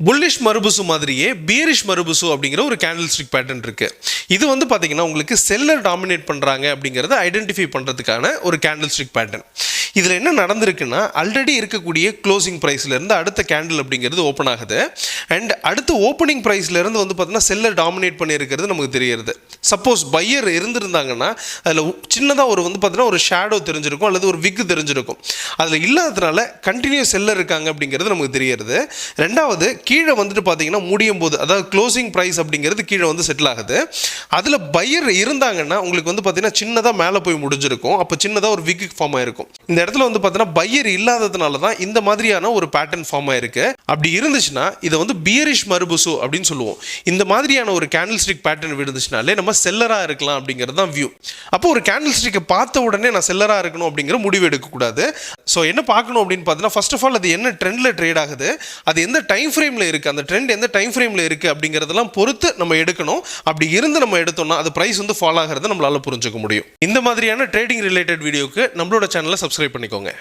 Bullish மருபுசு மாதிரியே bearish மருபுசு அப்படிங்கிற ஒரு கேண்டில் ஸ்டிக் பேட்டர்ன் இருக்குது. இது வந்து பார்த்தீங்கன்னா உங்களுக்கு செல்லர் டாமினேட் பண்ணுறாங்க அப்படிங்கிறத ஐடென்டிஃபை பண்ணுறதுக்கான ஒரு கேண்டில் ஸ்டிக் பேட்டர்ன். இதில் என்ன நடந்திருக்குன்னா, ஆல்ரெடி இருக்கக்கூடிய க்ளோசிங் ப்ரைஸ்லேருந்து அடுத்த கேண்டில் அப்படிங்கிறது ஓப்பன் ஆகுது. அண்ட் அடுத்த ஓப்பனிங் ப்ரைஸ்லேருந்து வந்து பார்த்தீங்கன்னா செல்லர் டாமினேட் பண்ணியிருக்கிறது நமக்கு தெரியுது. சப்போஸ் பையர் இருந்திருந்தாங்கன்னா அதில் சின்னதாக ஒரு வந்து பார்த்தீங்கன்னா ஒரு ஷேடோ தெரிஞ்சிருக்கும் அல்லது ஒரு விக்கு தெரிஞ்சிருக்கும். அதில் இல்லாததுனால கண்டினியூஸ் செல்லர் இருக்காங்க அப்படிங்கிறது நமக்கு தெரியுது. ரெண்டாவது, கீழே வந்துட்டு பார்த்தீங்கன்னா முடியும் போது, அதாவது க்ளோசிங் ப்ரைஸ் அப்படிங்கிறது கீழே வந்து செட்டில் ஆகுது. அதில் பையர் இருந்தாங்கன்னா உங்களுக்கு வந்து பார்த்தீங்கன்னா சின்னதாக மேலே போய் முடிஞ்சிருக்கும். அப்போ சின்னதாக ஒரு விக்கு ஃபார்ம் ஆயிருக்கும். இந்த இடத்துல வந்து பார்த்தீங்கன்னா பையர் இல்லாததுனால தான் இந்த மாதிரியான ஒரு பேட்டர்ன் ஃபார்ம் ஆயிருக்கு. அப்படி இருந்துச்சுன்னா இதை வந்து பியரிஷ் மருபுசு அப்படின்னு சொல்லுவோம். இந்த மாதிரியான ஒரு கேண்டில் ஸ்டிக் பேட்டர்ன் விழுந்துச்சுனாலே நம்ம செல்லராக இருக்கலாம் அப்படிங்கிறது தான் வியூ. அப்போ ஒரு கேண்டில் ஸ்டிக்கை பார்த்த உடனே நான் செல்லராக இருக்கணும் அப்படிங்கிற முடிவு எடுக்கக்கூடாது. ஸோ என்ன பார்க்கணும் அப்படின்னு பார்த்தீங்கன்னா, ஃபர்ஸ்ட் ஆஃப் ஆல் அது என்ன ட்ரெண்டில் ட்ரேட் ஆகுது, அது எந்த டைம் ஃப்ரேமில் இருக்குது, அந்த ட்ரெண்ட் எந்த டைம் ஃப்ரேமில் இருக்குது அப்படிங்கிறதெல்லாம் பொறுத்து நம்ம எடுக்கணும். அப்படி இருந்து நம்ம எடுத்தோம்னா அது ப்ரைஸ் வந்து ஃபால் ஆகிறத நம்மளால் புரிஞ்சுக்க முடியும். இந்த மாதிரியான ட்ரேடிங் ரிலேட்டட் வீடியோக்கு நம்மளோட சேனலை சப்ஸ்கிரைப் பண்ணிக்கோங்க.